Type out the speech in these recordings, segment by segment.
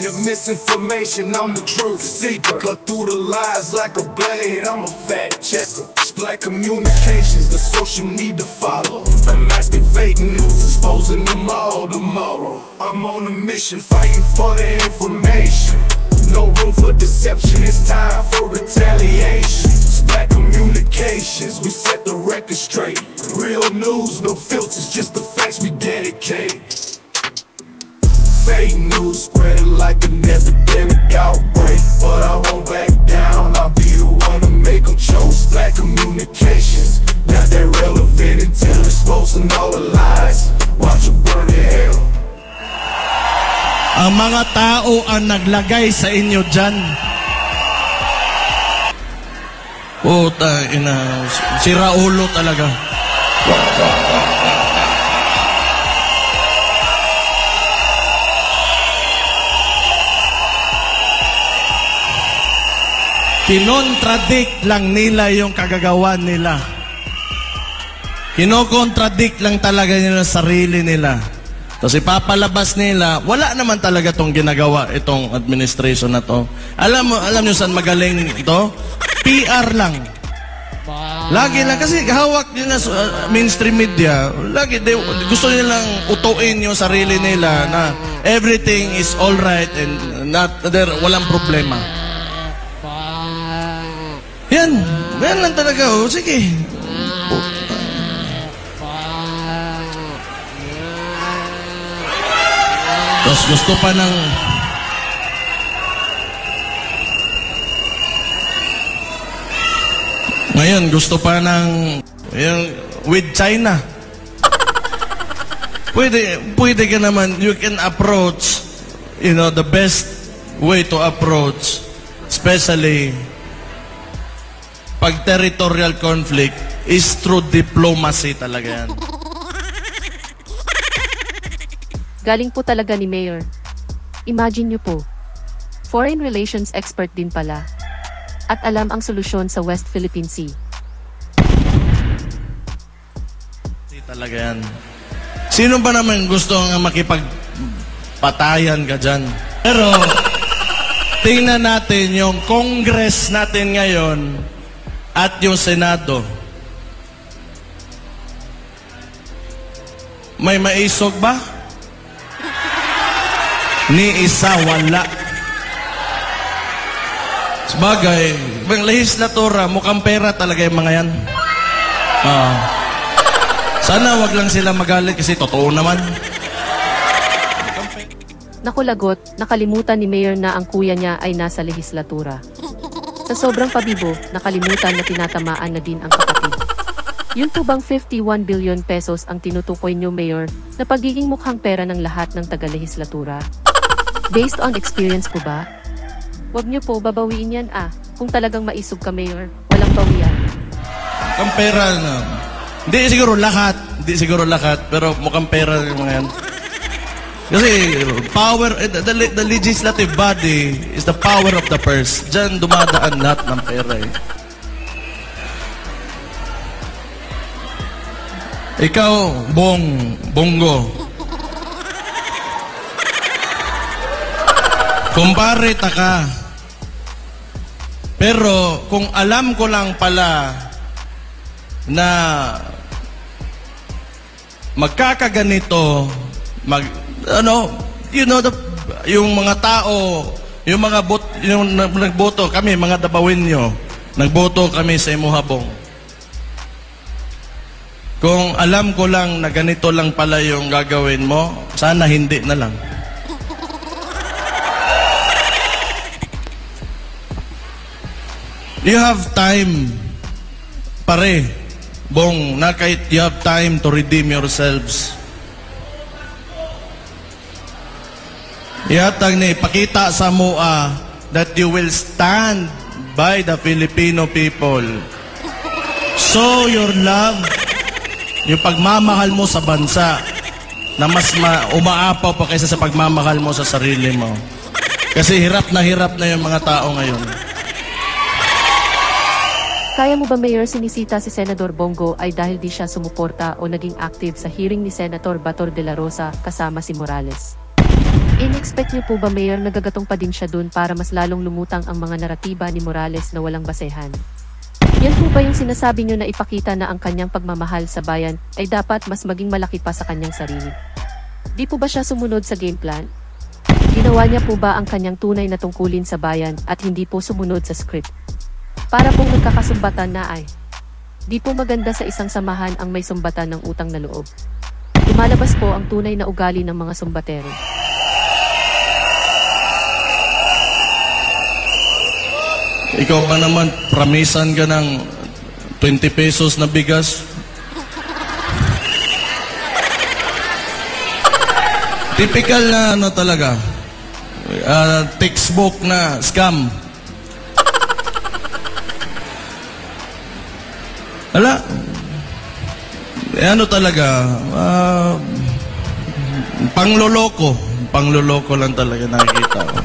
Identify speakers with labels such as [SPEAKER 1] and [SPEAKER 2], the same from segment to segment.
[SPEAKER 1] Tired of misinformation, I'm the truth seeker. Cut through the lies like a blade, I'm a fact checker. Black communications, the social need to follow. Unmasking fake news, exposing them all tomorrow. I'm on a mission, fighting for the information. No room for deception, it's time for retaliation. Black communications, we set the record straight. Real news, no filters, just the facts we dedicate. Fake news spreading like an epidemic outbreak, but I won't back down, I'll be the one to make them choke. Black communications, now they're relevant until exposing all the lies. Watch them burn in hell.
[SPEAKER 2] Ang mga tao ang naglagay sa inyo dyan. Puta, ina, sira ulo talaga. Kinontradict lang nila yung kagagawan nila. Kinokontradict lang talaga nila sarili nila. Tapos ipapalabas nila, wala naman talaga tong ginagawa itong administration na to. Alam nyo saan magaling ito? PR lang. Lagi lang, kasi hawak nila sa mainstream media. Lagi, gusto nilang utuin yung sarili nila na everything is alright and walang problema. Yan lang talaga. Oh. Sige. Tapos gusto pa ng... Ngayon, gusto pa ng... with China. Pwede ka naman, you can approach, the best way to approach, especially pag territorial conflict, is through diplomacy talaga yan.
[SPEAKER 3] Galing po talaga ni Mayor. Imagine nyo po. Foreign relations expert din pala. At alam ang solusyon sa West Philippine Sea.
[SPEAKER 2] Talaga yan. Sino ba naman gusto nga makipagpatayan ka dyan? Pero, tingnan natin yung Congress natin ngayon at yung Senado. May maisog ba? Ni isa wala. Sabagay, ang lehislatura, mukhang pera talaga yung mga yan. Sana wag lang sila magalit kasi totoo naman.
[SPEAKER 3] Nakulagot, nakalimutan ni Mayor na ang kuya niya ay nasa lehislatura. Sa sobrang pabibo, nakalimutan na tinatamaan na din ang kapatid. Yun po bang 51 billion pesos ang tinutukoy niyo, Mayor, na pagiging mukhang pera ng lahat ng taga-lehislatura? Based on experience po ba? Huwag niyo po babawiin yan kung talagang maisog ka, Mayor, walang bawian.
[SPEAKER 2] Mukhang pera na. Hindi siguro lahat, pero mukhang pera yung mga yan. Kasi power, the legislative body is the power of the purse. Diyan dumadaan lahat ng pera eh. Ikaw, Bongo. Kumpare ka. Pero kung alam ko lang pala na magkakaganito, yung mga tao, yung nagboto kami, mga dabawin nyo, nagboto kami sa Imuhabong. Kung alam ko lang na ganito lang pala yung gagawin mo, sana hindi na lang. You have time, pare, Bong, na kahit you have time to redeem yourselves. Ihatag ni, pakita sa MOA that you will stand by the Filipino people. Show your love, yung pagmamahal mo sa bansa, na mas umaapaw pa kaysa sa pagmamahal mo sa sarili mo. Kasi hirap na yung mga tao ngayon.
[SPEAKER 3] Kaya mo ba, Mayor, sinisita si Senador Bongo ay dahil di siya sumuporta o naging active sa hearing ni Senator Bator de la Rosa kasama si Morales? In-expect niyo po ba, Mayor, nagagatong pa din siya dun para mas lalong lumutang ang mga naratiba ni Morales na walang basehan? Yan po ba yung sinasabi niyo na ipakita na ang kanyang pagmamahal sa bayan ay dapat mas maging malaki pa sa kanyang sarili? Di po ba siya sumunod sa game plan? Ginawa niya po ba ang kanyang tunay na tungkulin sa bayan at hindi po sumunod sa script? Para pong nagkakasumbatan na ay, di po maganda sa isang samahan ang may sumbatan ng utang na loob. Lumalabas po ang tunay na ugali ng mga sumbatero.
[SPEAKER 2] Ikaw pa naman, pramisan ka ng 20 pesos na bigas. Typical na ano talaga, textbook na scam. Ala, ano talaga, pangloloko lang talaga nakikita ko.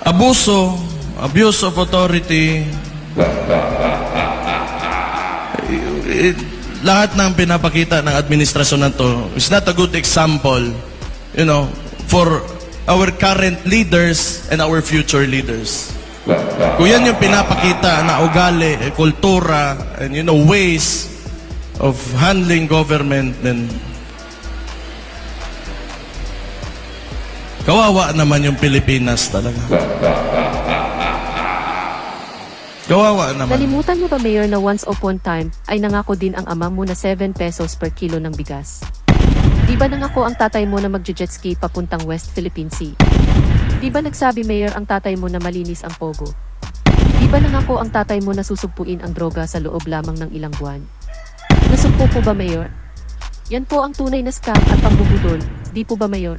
[SPEAKER 2] Abuse of authority, lahat ng pinapakita ng administrasyon na to is not a good example, you know, for our current leaders and our future leaders. Kung yan yung pinapakita na ugali, kultura, and you know, ways of handling government, then kawawa naman yung Pilipinas talaga. Kawawa naman.
[SPEAKER 3] Nalimutan mo ba, Mayor, na once upon time ay nangako din ang ama mo na 7 pesos per kilo ng bigas? Di ba nangako ang tatay mo na magje-jet ski papuntang West Philippine Sea? Di ba nagsabi, Mayor, ang tatay mo na malinis ang pogo? Di ba nangako ang tatay mo na susugpuin ang droga sa loob lamang ng ilang buwan? Nasugpo po ba, Mayor? Yan po ang tunay na scam at pambubudol, di po ba, Mayor?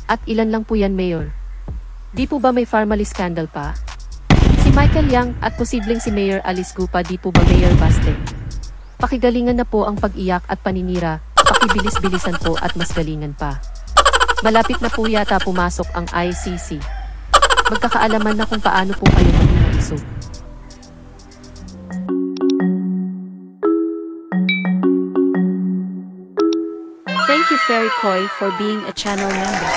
[SPEAKER 3] At ilan lang po yan, Mayor? Di po ba may Farmally scandal pa? Si Michael Yang at posibleng si Mayor Alice Gupa, di po ba, Mayor Baste? Pakigalingan na po ang pag-iyak at paninira, pakibilis-bilisan po at mas galingan pa. Malapit na po yata pumasok ang ICC. Magkakaalaman na kung paano po kayo maging maisog.
[SPEAKER 4] Thank you, Fairy Koi, for being a channel member.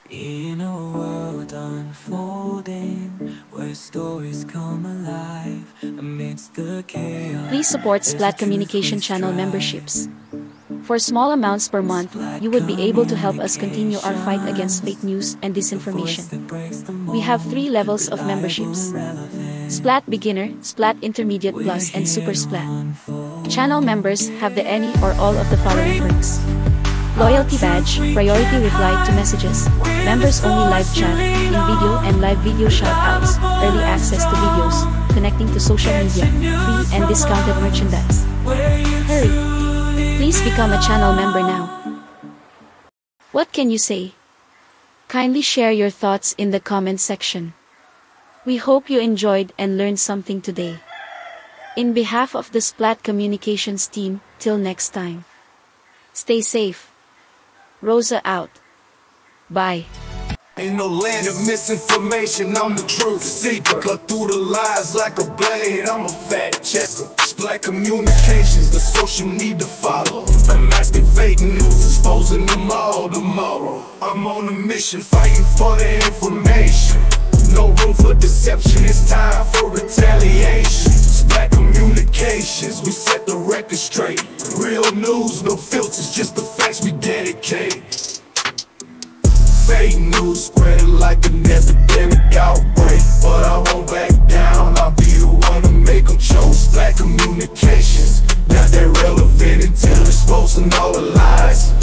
[SPEAKER 5] In a world unfolding, where stories come alive amidst the chaos.
[SPEAKER 4] Please support Splat Communication channel memberships. For small amounts per month, you would be able to help us continue our fight against fake news and disinformation. We have 3 levels of memberships: Splat Beginner, Splat Intermediate Plus, and Super Splat. Channel members have the any or all of the following perks: Loyalty Badge, Priority Reply to Messages, Members Only Live Chat, in-video and live video shoutouts, Early Access to Videos, Connecting to Social Media, Free and Discounted Merchandise. Hurry! Please become a channel member now. What can you say? Kindly share your thoughts in the comment section. We hope you enjoyed and learned something today. In behalf of the Splat Communications team, till next time. Stay safe. Rosa out. Bye.
[SPEAKER 1] Ain't no land of misinformation, I'm the truth seeker. Cut through the lies like a blade, I'm a fact checker. Splat Communications, the social need to follow. Unmasking fake news, exposing them all tomorrow. I'm on a mission, fighting for the information. No room for deception, it's time for retaliation. Splat Communications, we set the record straight. Real news, no filters, just the facts we dedicate. Fake news spreading like an epidemic outbreak, but I won't back down, I'll be the one to make them choke. Splat Communications, not that relevant until exposing all the lies.